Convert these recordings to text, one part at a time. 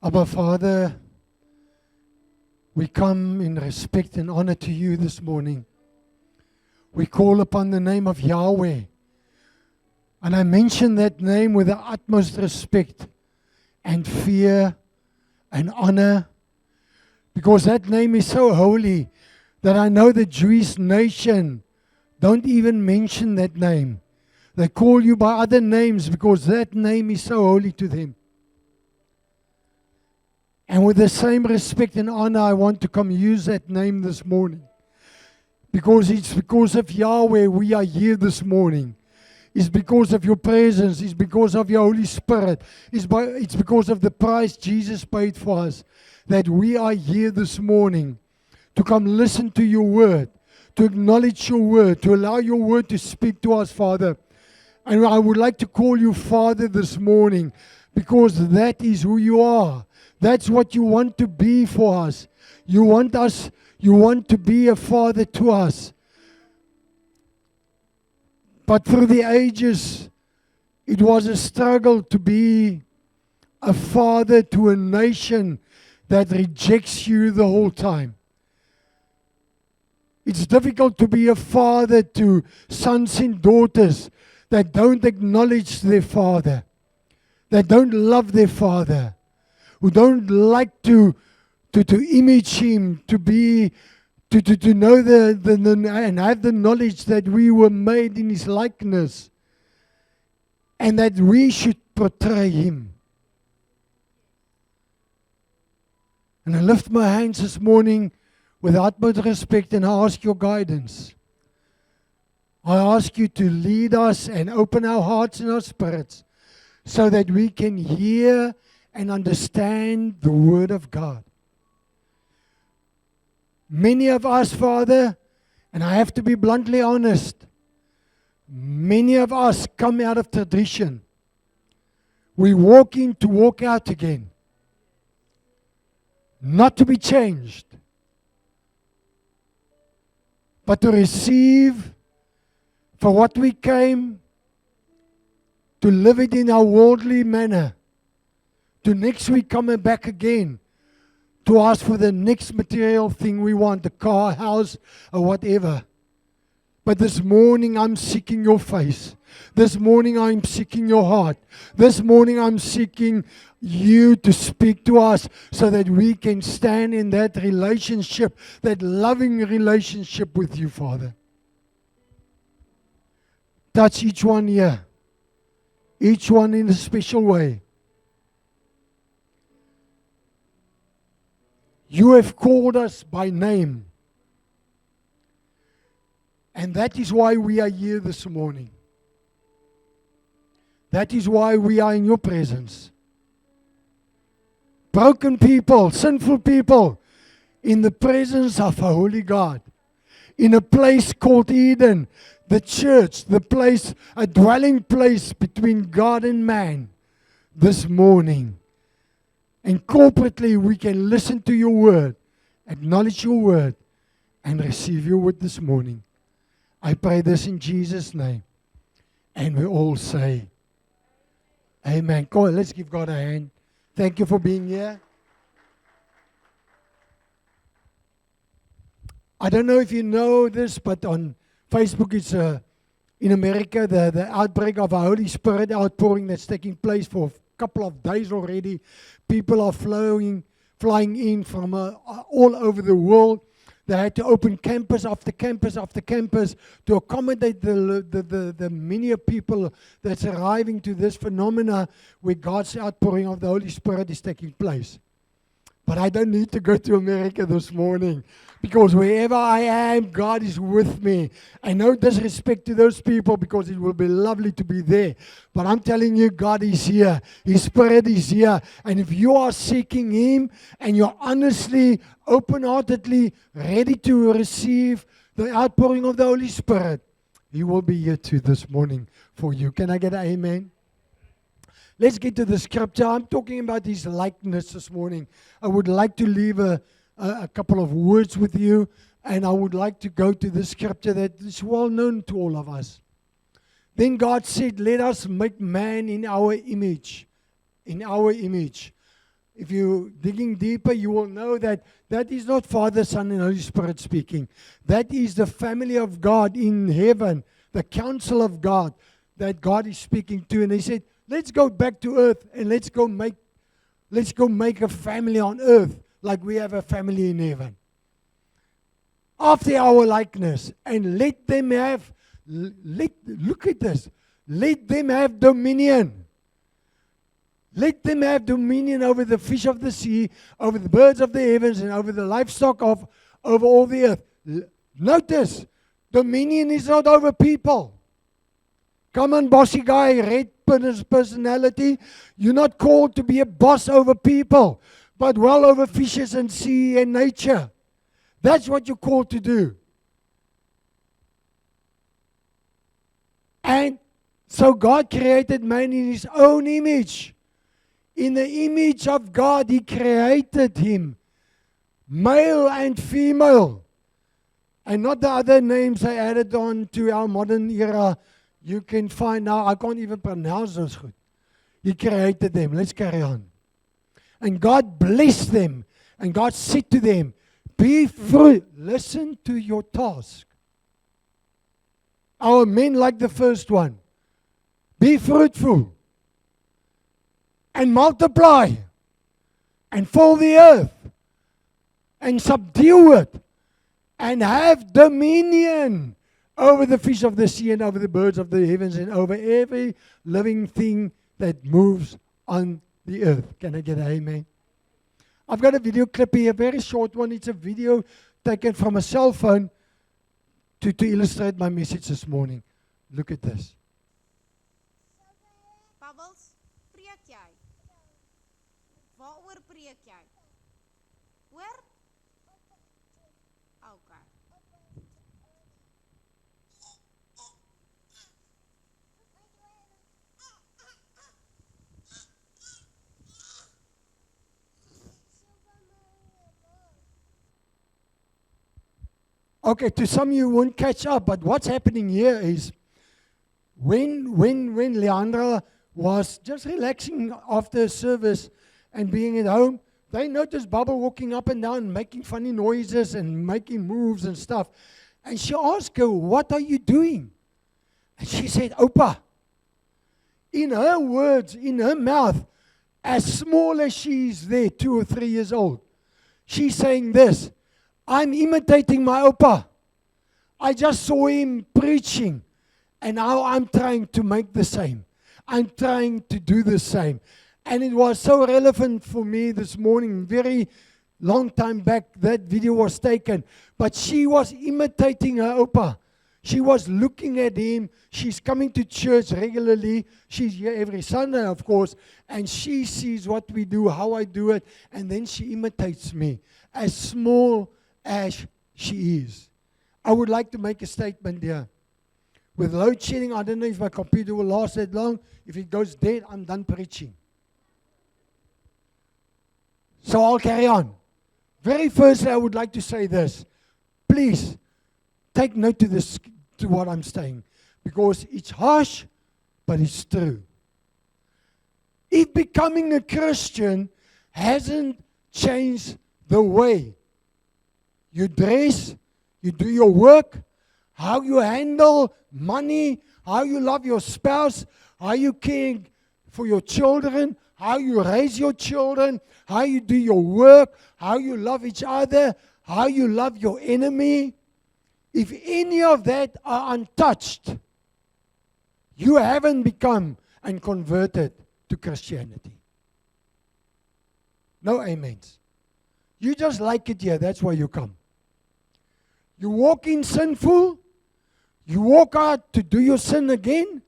Abba Father, we come in respect and honor to you this morning. We call upon the name of Yahweh. And I mention that name with the utmost respect and fear and honor, because that name is so holy that I know the Jewish nation don't even mention that name. They call you by other names because that name is so holy to them. And with the same respect and honor, I want to come use that name this morning. Because it's because of Yahweh we are here this morning. It's because of your presence. It's because of your Holy Spirit. It's because of the price Jesus paid for us that we are here this morning to come listen to your word, to acknowledge your word, to allow your word to speak to us, Father. And I would like to call you Father this morning because that is who you are. That's what you want to be for us. You want to be a father to us. But through the ages, it was a struggle to be a father to a nation that rejects you the whole time. It's difficult to be a father to sons and daughters that don't acknowledge their father, that don't love their father, who don't like to image him, to know and have the knowledge that we were made in his likeness and that we should portray him. And I lift my hands this morning with utmost respect and I ask your guidance. I ask you to lead us and open our hearts and our spirits so that we can hear and understand the Word of God. Many of us, Father, and I have to be bluntly honest, many of us come out of tradition. We walk in to walk out again, not to be changed, but to receive for what we came, to live it in our worldly manner, to next week coming back again, to ask for the next material thing we want, a car, house, or whatever. But this morning I'm seeking your face. This morning I'm seeking your heart. This morning I'm seeking you to speak to us so that we can stand in that relationship, that loving relationship with you, Father. Touch each one here, each one in a special way. You have called us by name. And that is why we are here this morning. That is why we are in your presence. Broken people, sinful people, in the presence of a holy God. In a place called Eden, the church, the place, a dwelling place between God and man. This morning. And corporately, we can listen to your word, acknowledge your word, and receive your word this morning. I pray this in Jesus' name. And we all say, amen. Go on, let's give God a hand. Thank you for being here. I don't know if you know this, but on Facebook, it's in America, the outbreak of a Holy Spirit outpouring that's taking place for a couple of days already. People are flying in from all over the world. They had to open campus after campus after campus to accommodate the many people that's arriving to this phenomena where God's outpouring of the Holy Spirit is taking place. But I don't need to go to America this morning because wherever I am, God is with me. I no disrespect to those people because it will be lovely to be there. But I'm telling you, God is here. His Spirit is here. And if you are seeking Him and you're honestly, open-heartedly ready to receive the outpouring of the Holy Spirit, He will be here too this morning for you. Can I get an amen? Let's get to the scripture. I'm talking about His likeness this morning. I would like to leave a couple of words with you, and I would like to go to the scripture that is well known to all of us. Then God said, let us make man in our image. In our image. if you're digging deeper, you will know that that is not Father, Son, and Holy Spirit speaking. That is the family of God in heaven, the council of God that God is speaking to. And he said, let's go back to earth and let's go make a family on earth like we have a family in heaven. After our likeness. And let them have, look at this, let them have dominion. Let them have dominion over the fish of the sea, over the birds of the heavens, and over the livestock over all the earth. Notice, dominion is not over people. Come on, bossy guy, red personality. You're not called to be a boss over people, but well over fishes and sea and nature. That's what you're called to do. And so God created man in his own image. In the image of God, he created him, male and female. And not the other names I added on to our modern era. You can find now, I can't even pronounce those good. He created them. Let's carry on. And God blessed them. And God said to them, be fruit. Listen to your task. Our men like the first one. Be fruitful. And multiply. And fill the earth. And subdue it. And have dominion over the fish of the sea and over the birds of the heavens and over every living thing that moves on the earth. Can I get an amen? I've got a video clip here, a very short one. It's a video taken from a cell phone to illustrate my message this morning. Look at this. Bubbles, preek jy? Waaroor preek jy? Hoor? Okay. Okay, to some you won't catch up, but what's happening here is when Leandra was just relaxing after service and being at home, they noticed Bubba walking up and down, making funny noises and making moves and stuff. And she asked her, what are you doing? And she said, Opa. In her words, in her mouth, as small as she is there, 2 or 3 years old, she's saying this, I'm imitating my Opa. I just saw him preaching, and now I'm trying to make the same. I'm trying to do the same. And it was so relevant for me this morning, very long time back, that video was taken. But she was imitating her Opa. She was looking at him. She's coming to church regularly. She's here every Sunday, of course. And she sees what we do, how I do it. And then she imitates me, as small as she is. I would like to make a statement here. With load shedding, I don't know if my computer will last that long. If it goes dead, I'm done preaching. So I'll carry on. Very firstly, I would like to say this. Please, take note to this, to what I'm saying. Because it's harsh, but it's true. If becoming a Christian hasn't changed the way you dress, you do your work, how you handle money, how you love your spouse, how you care for your children, how you raise your children, how you do your work, how you love each other, how you love your enemy. If any of that are untouched, you haven't become and converted to Christianity. No amens. You just like it here, that's why you come. You walk in sinful, you walk out to do your sin again,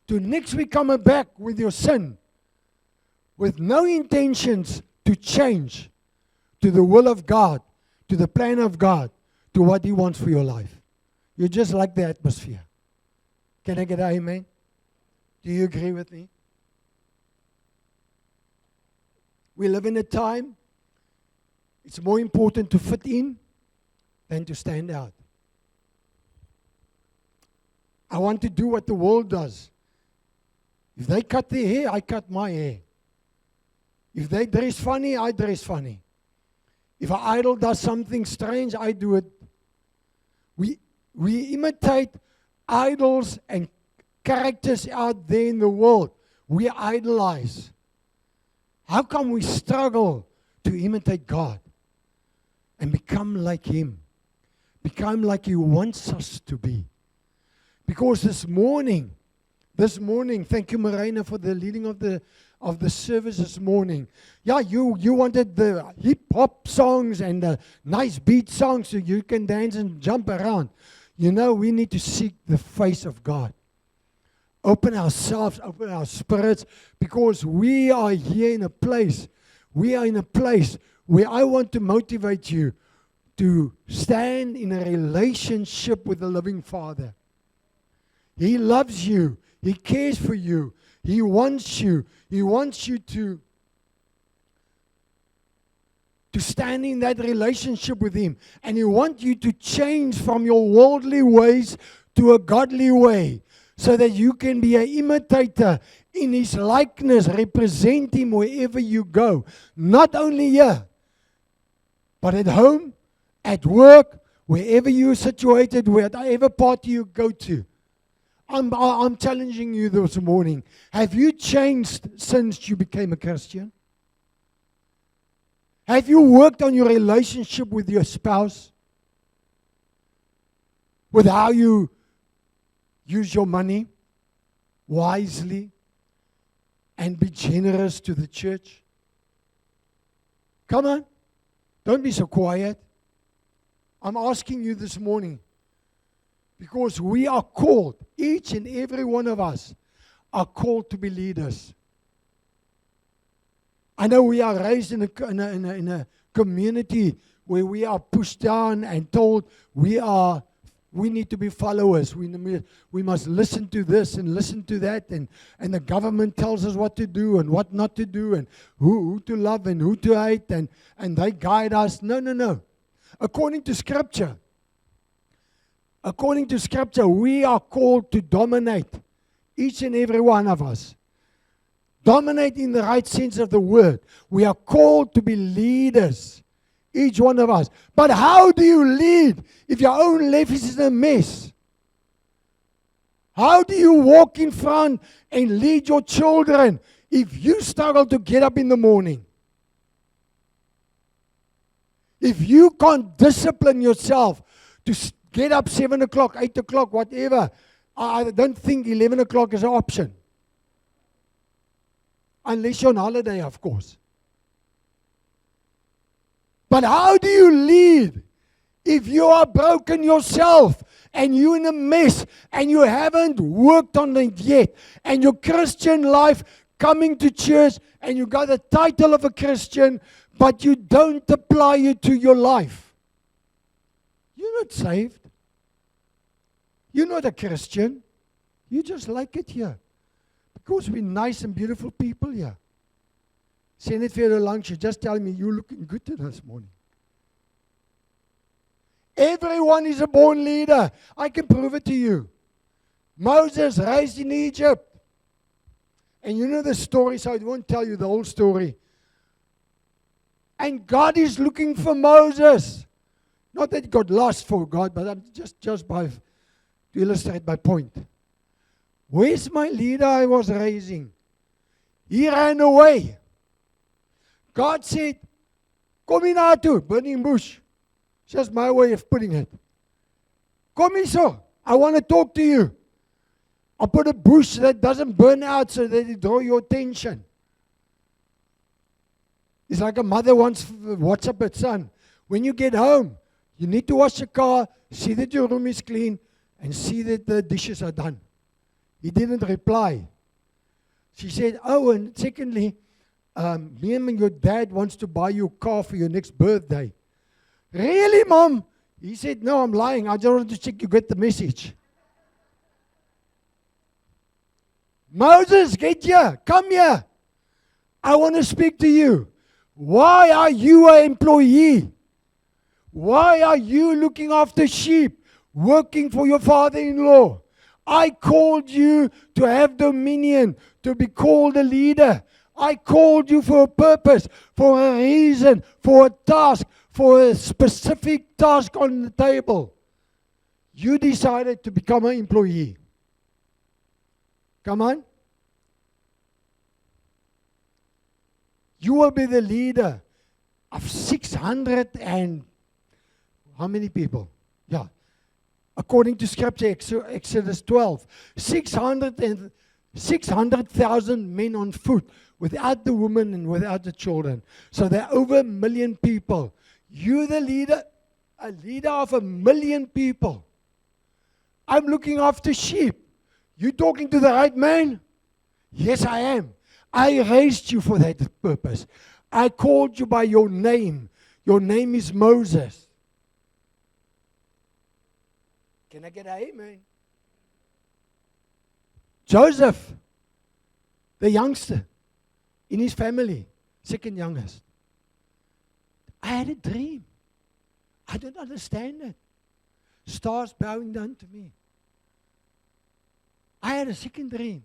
to next week come back with your sin, with no intentions to change to the will of God, to the plan of God, to what He wants for your life. You just like the atmosphere. Can I get an amen? Do you agree with me? We live in a time, it's more important to fit in than to stand out. I want to do what the world does. If they cut their hair, I cut my hair. If they dress funny, I dress funny. If an idol does something strange, I do it. We imitate idols and characters out there in the world. We idolize. How come we struggle to imitate God and become like Him? Become like He wants us to be. Because this morning, thank you, Marina, for the leading of the service this morning. Yeah, you wanted the hip-hop songs and the nice beat songs so you can dance and jump around. You know, we need to seek the face of God. Open ourselves, open our spirits, because we are here in a place. We are in a place where I want to motivate you to stand in a relationship with the living Father. He loves you. He cares for you. He wants you. He wants you to stand in that relationship with Him. And He wants you to change from your worldly ways to a godly way, so that you can be an imitator in His likeness, represent Him wherever you go. Not only here, but at home, at work, wherever you're situated, whatever party you go to. I'm challenging you this morning. Have you changed since you became a Christian? Have you worked on your relationship with your spouse? With how you use your money wisely and be generous to the church? Come on. Don't be so quiet. I'm asking you this morning, because we are called, each and every one of us are called to be leaders. I know we are raised in a community where we are pushed down and told we need to be followers. We must listen to this and listen to that, and the government tells us what to do and what not to do, and who to love and who to hate, and they guide us. No. According to Scripture, we are called to dominate, each and every one of us. Dominate in the right sense of the word. We are called to be leaders, each one of us. But how do you lead if your own life is in a mess? How do you walk in front and lead your children if you struggle to get up in the morning? If you can't discipline yourself to get up 7 o'clock, 8 o'clock, whatever, I don't think 11 o'clock is an option. Unless you're on holiday, of course. But how do you lead if you are broken yourself and you're in a mess and you haven't worked on it yet, and your Christian life, coming to church, and you got the title of a Christian, but you don't apply it to your life? You're not saved. You're not a Christian. You just like it here. Because we're nice and beautiful people here. Send it for your lunch. You're just telling me you're looking good this morning. Everyone is a born leader. I can prove it to you. Moses raised in Egypt. And you know the story, so I won't tell you the whole story. And God is looking for Moses. Not that he got lost for God, but I'm just to illustrate my point. Where's my leader I was raising? He ran away. God said, kom hier na toe, burning bush. Just my way of putting it. Kom hier so, I want to talk to you. I'll put a bush that doesn't burn out so that it draw your attention. It's like a mother wants WhatsApp her son. When you get home, you need to wash your car, see that your room is clean, and see that the dishes are done. He didn't reply. She said, oh, and secondly, me and your dad wants to buy you a car for your next birthday. Really, Mom? He said, no, I'm lying. I just wanted to check you get the message. Moses, get here. Come here. I want to speak to you. Why are you an employee? Why are you looking after sheep, working for your father-in-law? I called you to have dominion, to be called a leader. I called you for a purpose, for a reason, for a task, for a specific task on the table. You decided to become an employee. Come on. You will be the leader of 600 and how many people? Yeah. According to Scripture, Exodus 12, 600,000 men on foot, without the women and without the children. So there are over 1 million people. You're the leader, a leader of 1 million people. I'm looking after sheep. You talking to the right man? Yes, I am. I raised you for that purpose. I called you by your name. Your name is Moses. Can I get an amen? Joseph, the youngster in his family, second youngest. I had a dream. I don't understand it. Stars bowing down to me. I had a second dream.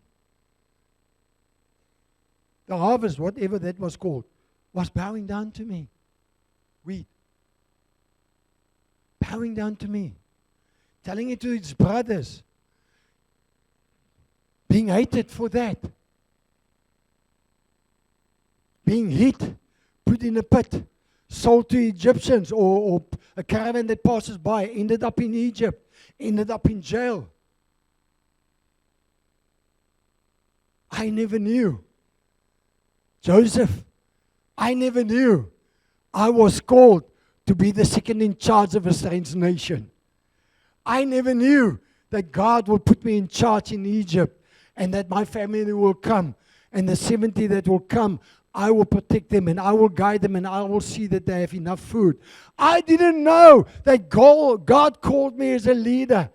The harvest, whatever that was called, was bowing down to me. Wheat. Bowing down to me. Telling it to its brothers. Being hated for that. Being hit, put in a pit, sold to Egyptians or a caravan that passes by, ended up in Egypt, ended up in jail. I never knew. Joseph, I never knew I was called to be the second in charge of a strange nation. I never knew that God will put me in charge in Egypt and that my family will come and the 70 that will come, I will protect them and I will guide them and I will see that they have enough food. I didn't know that God called me as a leader.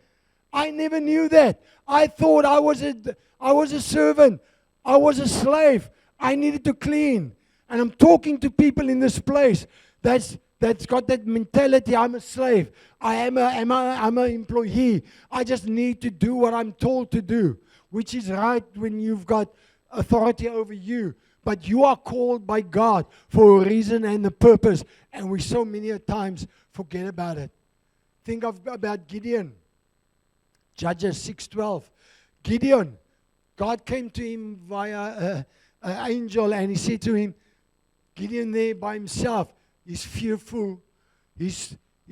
I never knew that. I thought I was a servant. I was a slave. I needed to clean. And I'm talking to people in this place that's got that mentality. I'm a slave. I'm an employee. I just need to do what I'm told to do, which is right when you've got authority over you. But you are called by God for a reason and a purpose, and we so many times forget about it. Think about Gideon. Judges 6:12. Gideon, God came to him via an angel, and he said to him, Gideon there by himself, he's fearful. He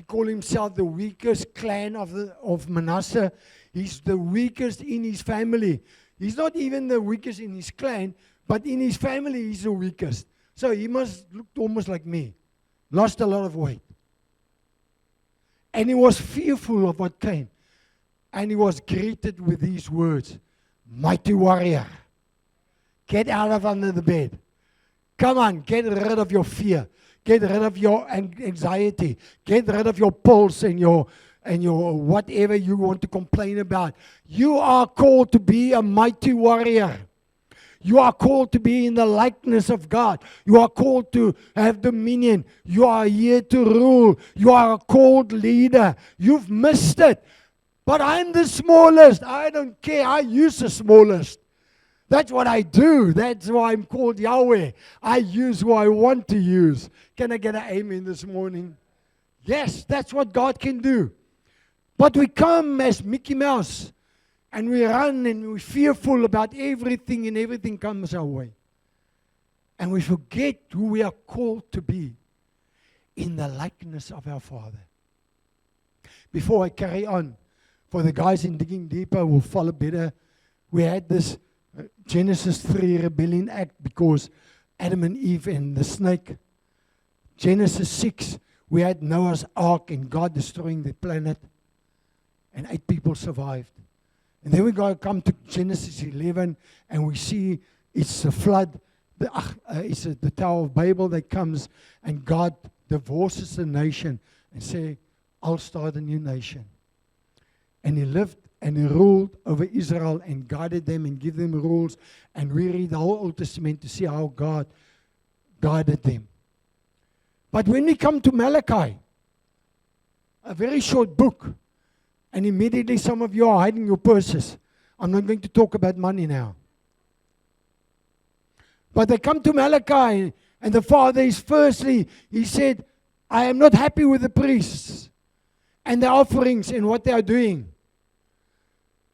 called himself the weakest clan of Manasseh. He's the weakest in his family. He's not even the weakest in his clan, but in his family he's the weakest. So he must look almost like me. Lost a lot of weight. And he was fearful of what came. And he was greeted with these words, mighty warrior, get out of under the bed. Come on, get rid of your fear. Get rid of your anxiety. Get rid of your pulse and your whatever you want to complain about. You are called to be a mighty warrior. You are called to be in the likeness of God. You are called to have dominion. You are here to rule. You are a called leader. You've missed it. But I'm the smallest. I don't care. I use the smallest. That's what I do. That's why I'm called Yahweh. I use who I want to use. Can I get an amen this morning? Yes, that's what God can do. But we come as Mickey Mouse. And we run and we're fearful about everything, and everything comes our way. And we forget who we are called to be in the likeness of our Father. Before I carry on, for the guys in Digging Deeper will follow better, we had this Genesis 3 rebellion act because Adam and Eve and the snake. Genesis 6, we had Noah's ark and God destroying the planet. And 8 people survived. And then we got to come to Genesis 11, and we see it's a flood. It's the Tower of Babel that comes, and God divorces the nation and say, I'll start a new nation. And he lived and he ruled over Israel and guided them and gave them rules. And we read the whole Old Testament to see how God guided them. But when we come to Malachi, a very short book, and immediately some of you are hiding your purses. I'm not going to talk about money now. But they come to Malachi, and the father is firstly, he said, I am not happy with the priests and the offerings and what they are doing.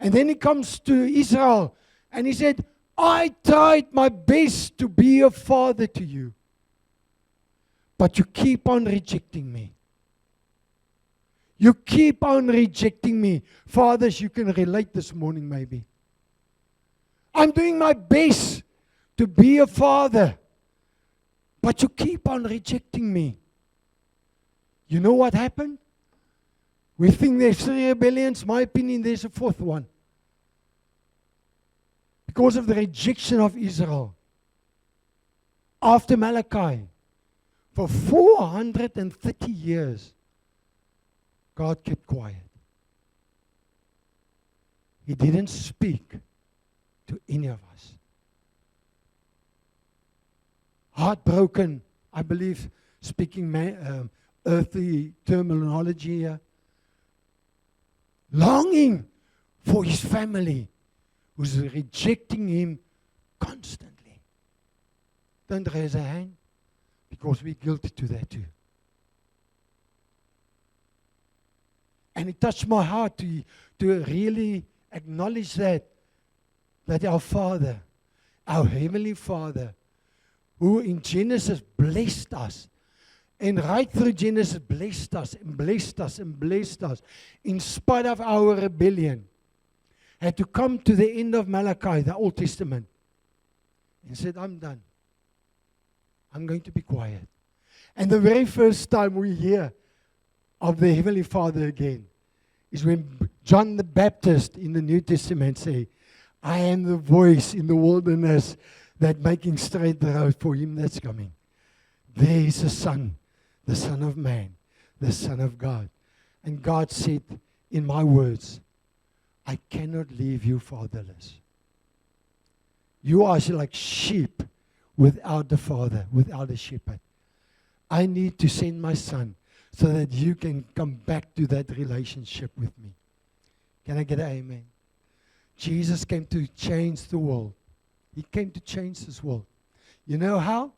And then he comes to Israel, and he said, I tried my best to be a father to you, but you keep on rejecting me. You keep on rejecting me. Fathers, you can relate this morning maybe. I'm doing my best to be a father, but you keep on rejecting me. You know what happened? We think there's 3 rebellions. My opinion, there's a 4th one. Because of the rejection of Israel. After Malachi, for 430 years, God kept quiet. He didn't speak to any of us. Heartbroken, I believe, speaking earthly terminology here. Longing for his family, who's rejecting him constantly. Don't raise a hand, because we're guilty to that too. And it touched my heart to really acknowledge that our Father, our Heavenly Father, who in Genesis blessed us, and right through Genesis blessed us and blessed us and blessed us, in spite of our rebellion, had to come to the end of Malachi, the Old Testament, and said, I'm done. I'm going to be quiet. And the very first time we hear of the Heavenly Father again is when John the Baptist in the New Testament say, I am the voice in the wilderness that making straight the road for him that's coming. There is a Son, the Son of Man, the Son of God. And God said, in my words, I cannot leave you fatherless. You are like sheep without the father, without a shepherd. I need to send my Son so that you can come back to that relationship with me. Can I get an amen? Jesus came to change the world. He came to change this world. You know how?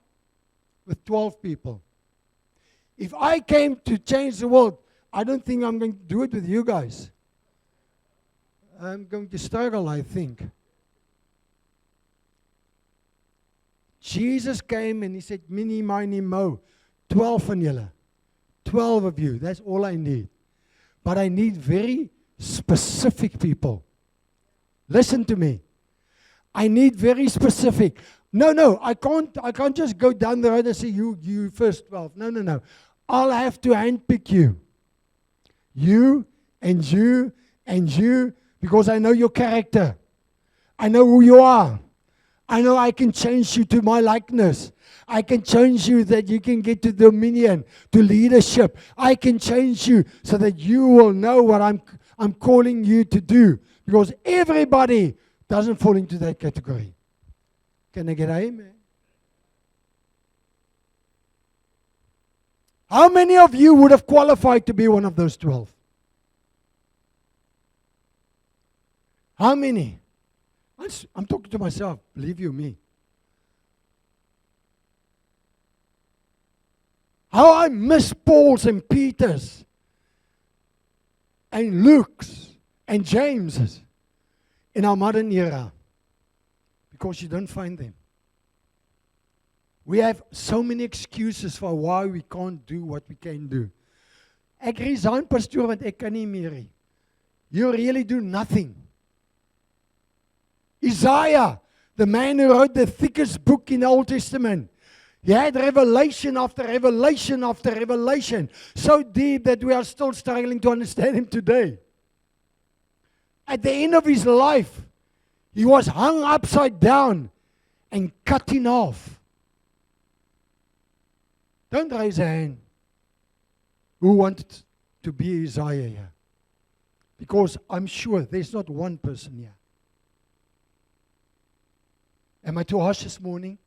With 12 people. If I came to change the world, I don't think I'm going to do it with you guys. I'm going to struggle, I think. Jesus came and he said, Mini, mini, mo. 12 van julle. 12 of you. That's all I need. But I need very specific people. Listen to me. I need very specific. No, I can't just go down the road and say, you first 12. No. I'll have to handpick you. You and you and you, because I know your character. I know who you are. I know I can change you to my likeness. I can change you that you can get to dominion, to leadership. I can change you so that you will know what I'm calling you to do. Because everybody doesn't fall into that category. Can I get an amen? How many of you would have qualified to be one of those 12? How many? I'm talking to myself, believe you me. How I miss Paul's and Peter's and Luke's and James's in our modern era. Because you don't find them. We have so many excuses for why we can't do what we can do. Ek resign pastoor want ek kan nie meer nie. You really do nothing. Isaiah, the man who wrote the thickest book in the Old Testament, he had revelation after revelation after revelation, so deep that we are still struggling to understand him today. At the end of his life, he was hung upside down and cut in half. Don't raise a hand. Who wanted to be Isaiah here? Because I'm sure there's not one person here. Am I too harsh this morning?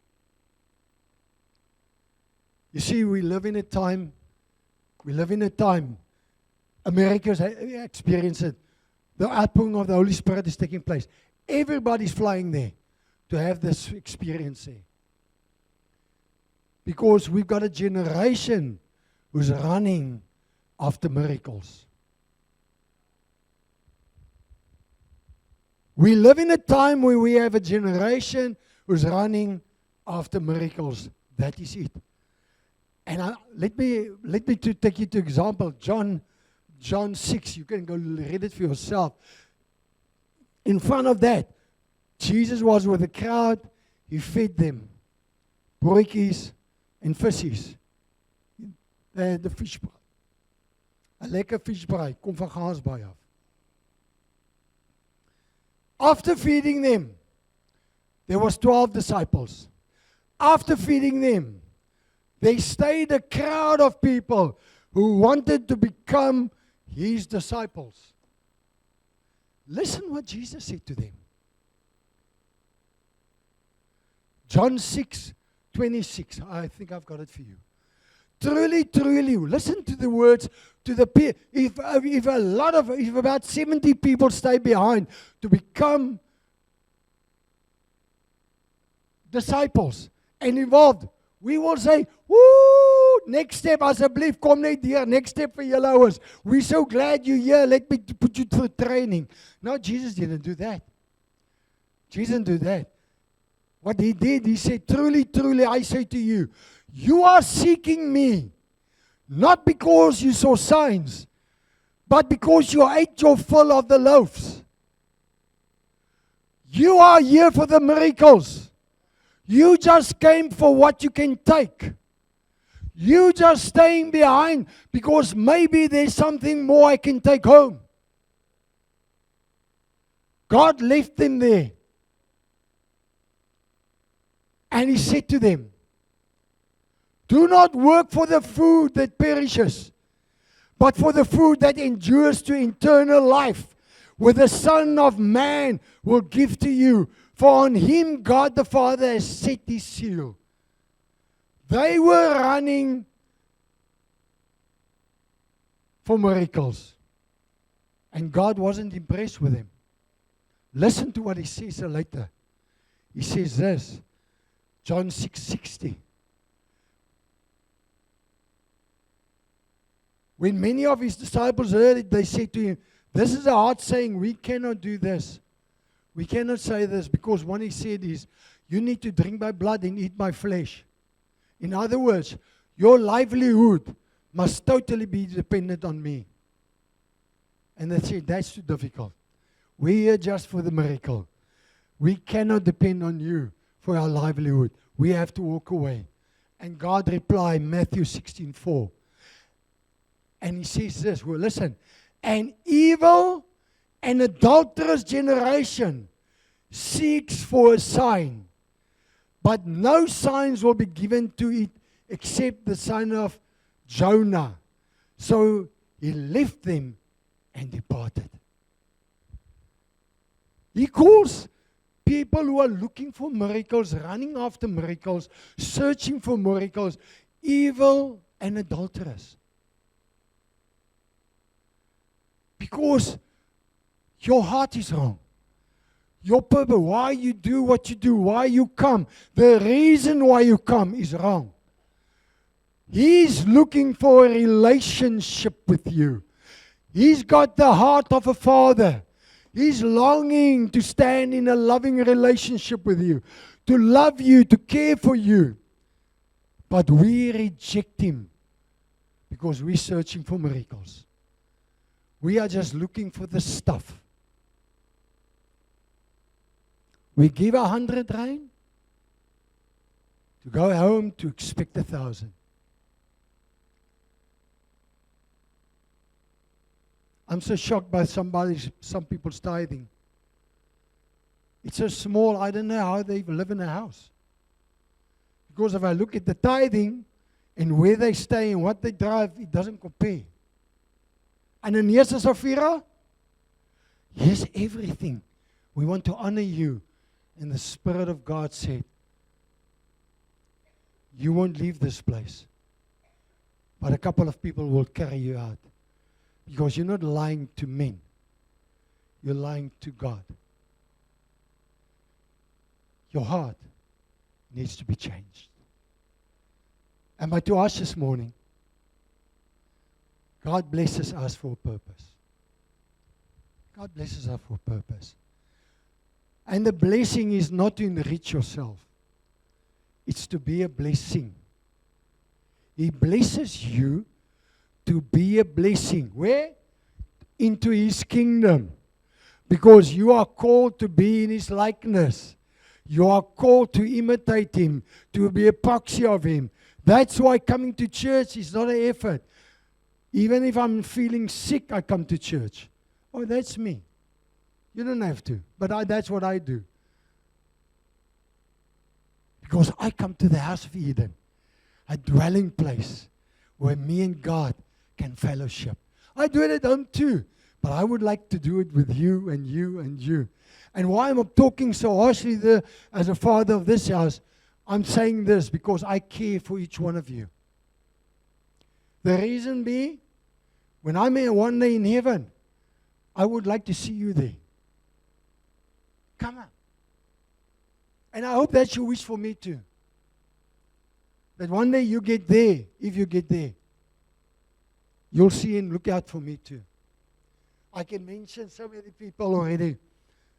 You see, we live in a time, America's experienced it. The outpouring of the Holy Spirit is taking place. Everybody's flying there to have this experience there. Because we've got a generation who's running after miracles. We live in a time where we have a generation who's running after miracles. That is it. And let me take you to example. John 6. You can go read it for yourself. In front of that, Jesus was with the crowd. He fed them broodjies en visies. The fish braai. 'n lekker visbraai kom van Gaasbaai af. After feeding them, there was 12 disciples. After feeding them, there stayed a crowd of people who wanted to become his disciples. Listen what Jesus said to them. John 6:26. I think I've got it for you. Truly, truly, listen to the words to the people. If about 70 people stay behind to become disciples and involved, we will say, woo, next step, asseblief, kom net hier, next step for julle ouers. We're so glad you're here, let me put you through training. No, Jesus didn't do that. Jesus didn't do that. What he did, he said, truly, truly, I say to you, you are seeking me, not because you saw signs, but because you ate your fill of the loaves. You are here for the miracles. You just came for what you can take. You just staying behind because maybe there's something more I can take home. God left them there. And he said to them, do not work for the food that perishes, but for the food that endures to eternal life, which the Son of Man will give to you. For on him God the Father has set his seal. They were running for miracles. And God wasn't impressed with them. Listen to what he says later. He says this, John 6:60. When many of his disciples heard it, they said to him, this is a hard saying, we cannot do this. We cannot say this, because what he said is, you need to drink my blood and eat my flesh. In other words, your livelihood must totally be dependent on me. And they said, that's too difficult. We're here just for the miracle. We cannot depend on you for our livelihood. We have to walk away. And God replied, Matthew 16:4. And he says this, well, listen, an evil and adulterous generation seeks for a sign, but no signs will be given to it except the sign of Jonah. So he left them and departed. He calls people who are looking for miracles, running after miracles, searching for miracles, evil and adulterous. Because your heart is wrong. Your purpose, why you do what you do, why you come, the reason why you come is wrong. He's looking for a relationship with you. He's got the heart of a father. He's longing to stand in a loving relationship with you, to love you, to care for you. But we reject him because we're searching for miracles. We are just looking for the stuff. We give 100 rand to go home to expect 1,000. I'm so shocked by some people's tithing. It's so small, I don't know how they live in a house. Because if I look at the tithing and where they stay and what they drive, it doesn't compare. And in Yes Safira, here's everything. We want to honor you. And the Spirit of God said, you won't leave this place. But a couple of people will carry you out. Because you're not lying to men. You're lying to God. Your heart needs to be changed. And by to us this morning, God blesses us for a purpose. God blesses us for a purpose. And the blessing is not to enrich yourself. It's to be a blessing. He blesses you to be a blessing. Where? Into His kingdom. Because you are called to be in His likeness. You are called to imitate Him, to be a proxy of Him. That's why coming to church is not an effort. Even if I'm feeling sick, I come to church. Oh, that's me. You don't have to. But that's what I do. Because I come to the house of Eden, a dwelling place where me and God can fellowship. I do it at home too, but I would like to do it with you and you and you. And why I'm talking so harshly there as a father of this house, I'm saying this because I care for each one of you. The reason being, when I'm here one day in heaven, I would like to see you there. Come on. And I hope that's your wish for me too. That one day you get there, if you get there, you'll see and look out for me too. I can mention so many people already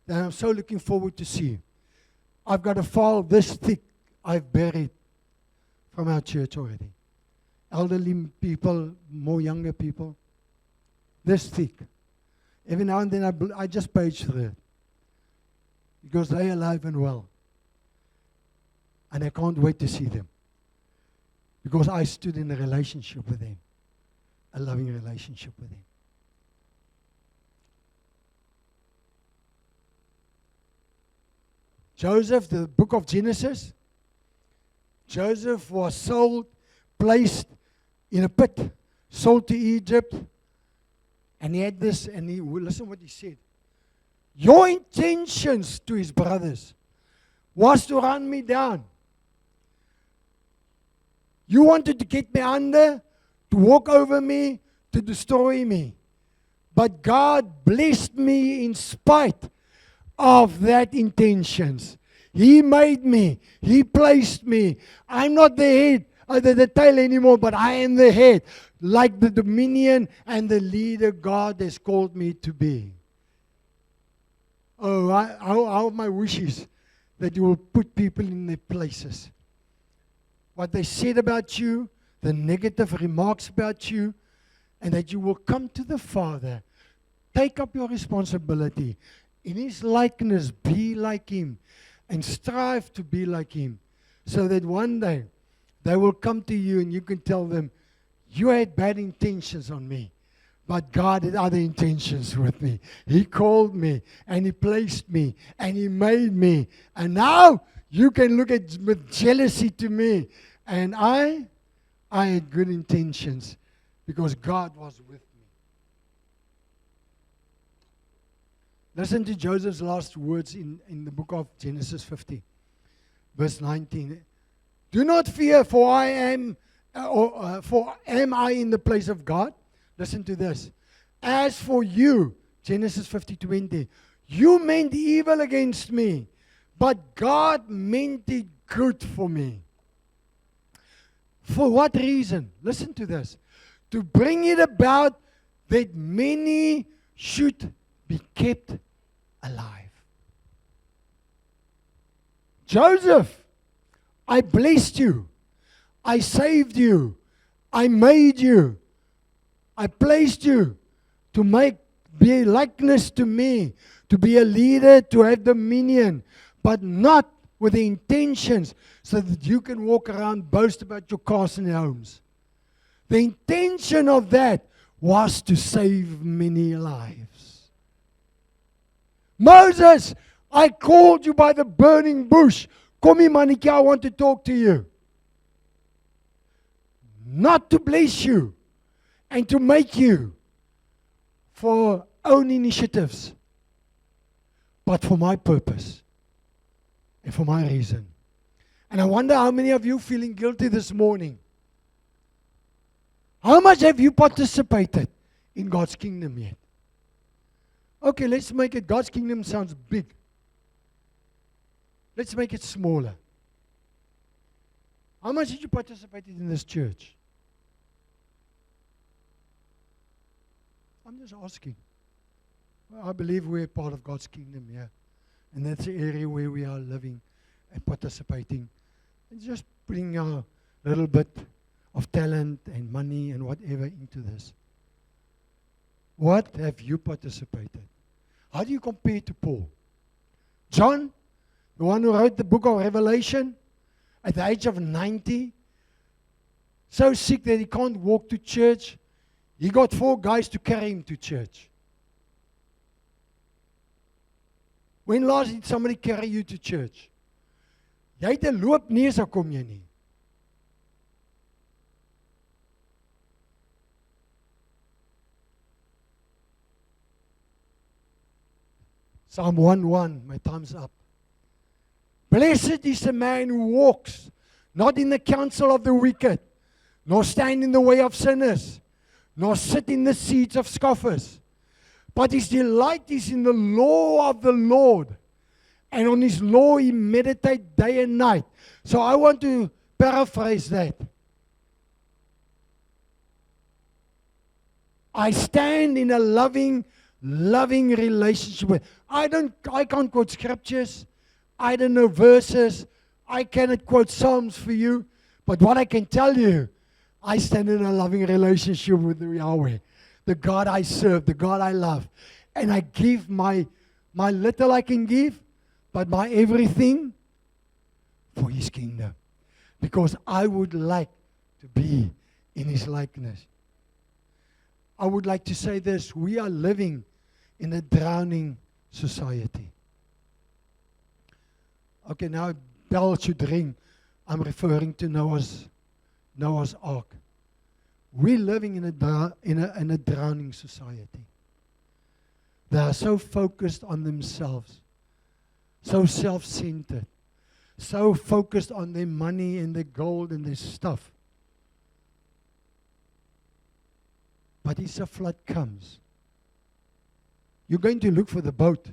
that I'm so looking forward to see. I've got a file this thick I've buried from our church already. Elderly people, more younger people. This thick. Every now and then I just page through it. Because they're alive and well. And I can't wait to see them. Because I stood in a relationship with them. A loving relationship with them. Joseph, the book of Genesis. Joseph was sold, placed in a pit, sold to Egypt. And he had this, and listen what he said. Your intentions to his brothers was to run me down. You wanted to get me under, to walk over me, to destroy me. But God blessed me in spite of that intentions. He made me. He placed me. I'm not the head, the tail anymore, but I am the head. Like the dominion and the leader God has called me to be. Oh, how my wish is that you will put people in their places. What they said about you, the negative remarks about you, and that you will come to the Father, take up your responsibility, in His likeness, be like Him, and strive to be like Him, so that one day they will come to you and you can tell them, you had bad intentions on me, but God had other intentions with me. He called me, and He placed me, and He made me, and now you can look at with jealousy to me, and I had good intentions because God was with me. Listen to Joseph's last words in the book of Genesis 50, verse 19. Do not fear, for am I in the place of God? Listen to this. As for you, Genesis 50:20, you meant evil against me, but God meant it good for me. For what reason? Listen to this. To bring it about that many should be kept alive. Joseph, I blessed you. I saved you. I made you. I placed you to be a likeness to me, to be a leader, to have dominion, but not with the intentions so that you can walk around, boast about your cars and homes. The intention of that was to save many lives. Moses, I called you by the burning bush. Kom hier, mannetjie, I want to talk to you. Not to bless you and to make you for own initiatives, but for my purpose and for my reason. And I wonder how many of you feeling guilty this morning. How much have you participated in God's kingdom yet? Okay, let's make it, God's kingdom sounds big. Let's make it smaller. How much did you participate in this church? I'm just asking. Well, I believe we're part of God's kingdom here. And that's the area where we are living and participating. And just putting our little bit of talent and money and whatever into this. What have you participated? How do you compare to Paul? John, the one who wrote the book of Revelation, at the age of 90, so sick that he can't walk to church, he got 4 guys to carry him to church. When last did somebody carry you to church? Jy het 'n loopneus, dan kom jy nie. Psalm 1:1, my time's up. Blessed is the man who walks not in the counsel of the wicked, nor stand in the way of sinners, nor sit in the seats of scoffers. But his delight is in the law of the Lord, and on his law he meditates day and night. So I want to paraphrase that. I stand in a loving relationship with. I can't quote scriptures. I don't know verses. I cannot quote Psalms for you. But what I can tell you, I stand in a loving relationship with Yahweh, the God I serve, the God I love. And I give my little I can give, but my everything for His kingdom. Because I would like to be in His likeness. I would like to say this, we are living in a drowning society. Okay, now bell should ring. I'm referring to Noah's ark. We're living in a drowning society. They are so focused on themselves, so self-centered, so focused on their money and their gold and their stuff. But if a flood comes, you're going to look for the boat,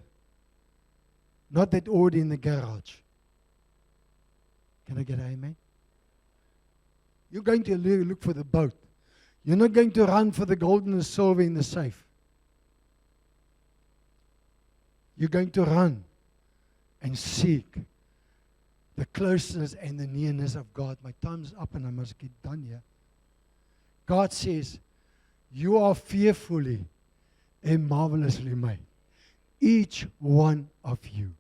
not that old in the garage. Can I get an amen? You're going to look for the boat. You're not going to run for the gold and the silver in the safe. You're going to run and seek the closeness and the nearness of God. My time's up and I must get done here. God says, you are fearfully and marvelously made. Each one of you.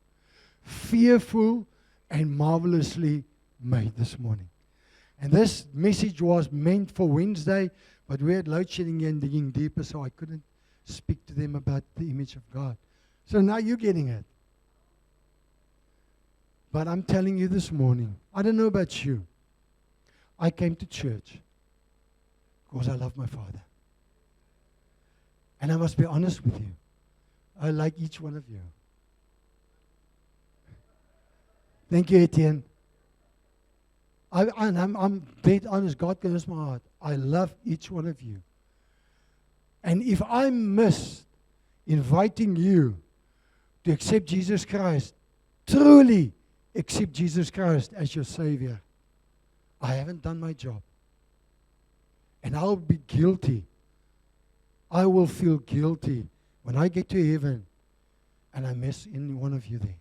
Fearful and marvelously made this morning. And this message was meant for Wednesday, but we had load shedding and digging deeper, so I couldn't speak to them about the image of God. So now you're getting it. But I'm telling you this morning, I don't know about you. I came to church because I love my Father. And I must be honest with you. I like each one of you. Thank you, Etienne. I'm dead honest. God knows my heart. I love each one of you. And if I missed inviting you to accept Jesus Christ, truly accept Jesus Christ as your Savior, I haven't done my job. And I'll be guilty. I will feel guilty when I get to heaven and I miss any one of you there.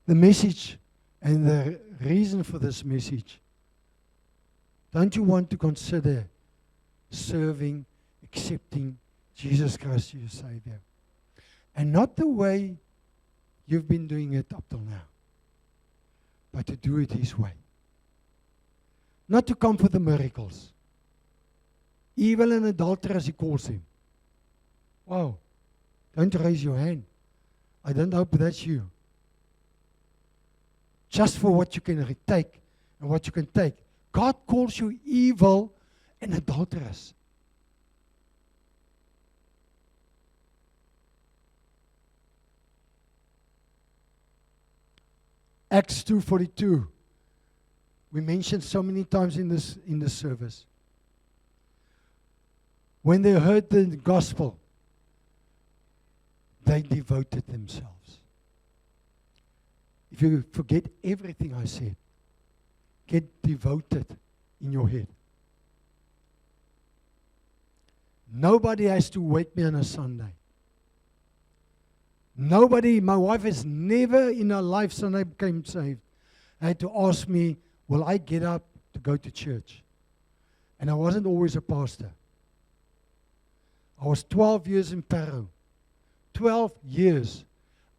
The message and the reason for this message, don't you want to consider serving, accepting Jesus Christ as your Savior? And not the way you've been doing it up till now, but to do it His way. Not to come for the miracles. Evil and adulterers, He calls him. Wow. Don't raise your hand. I don't hope that's you. Just for what you can retake and what you can take. God calls you evil and adulterous. Acts 2:42. We mentioned so many times in this service. When they heard the gospel, they devoted themselves. If if you forget everything I said, get devoted in your head. Nobody has to wake me on a Sunday. Nobody, my wife has never in her life, Sunday became saved, had to ask me, will I get up to go to church? And I wasn't always a pastor. I was 12 years in Peru. 12 years.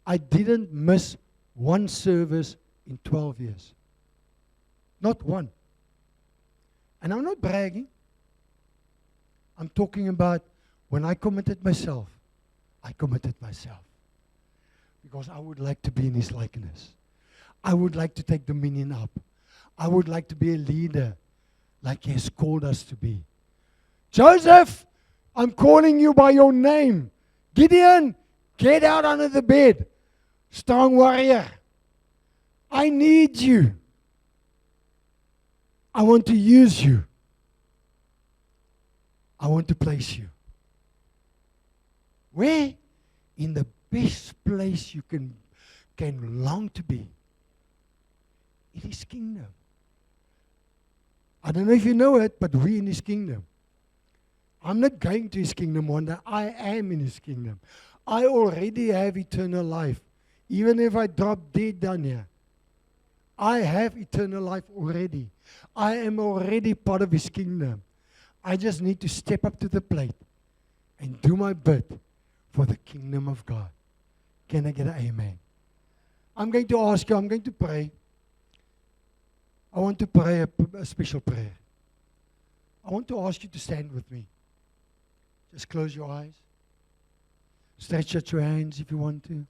I didn't miss one service in 12 years. Not one. And I'm not bragging. I'm talking about when I committed myself. I committed myself. Because I would like to be in His likeness. I would like to take dominion up. I would like to be a leader like He has called us to be. Joseph, I'm calling you by your name. Gideon, get out under the bed. Strong warrior. I need you. I want to use you. I want to place you. Where? In the best place you can long to be. In His kingdom. I don't know if you know it, but we're in His kingdom. I'm not going to His kingdom one day. I am in His kingdom. I already have eternal life. Even if I drop dead down here. I have eternal life already. I am already part of His kingdom. I just need to step up to the plate and do my bit for the kingdom of God. Can I get an amen? I'm going to ask you, I'm going to pray. I want to pray a special prayer. I want to ask you to stand with me. Just close your eyes. Stretch out your hands if you want to.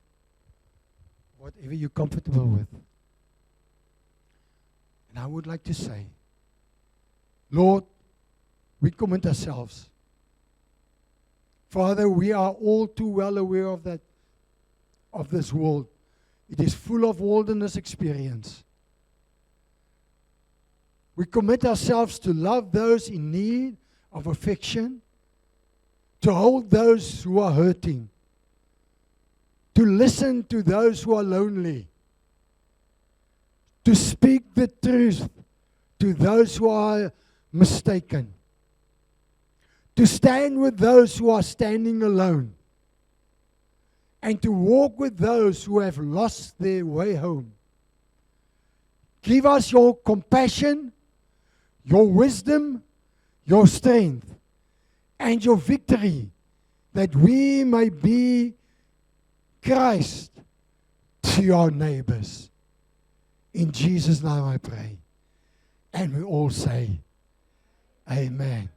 Whatever you're comfortable with. And I would like to say, Lord, we commit ourselves. Father, we are all too well aware of that, of this world. It is full of wilderness experience. We commit ourselves to love those in need of affection, to hold those who are hurting, to listen to those who are lonely, to speak the truth to those who are mistaken, to stand with those who are standing alone, and to walk with those who have lost their way home. Give us your compassion, your wisdom, your strength, and your victory, that we may be Christ to our neighbors. In Jesus' name I pray. And we all say, Amen.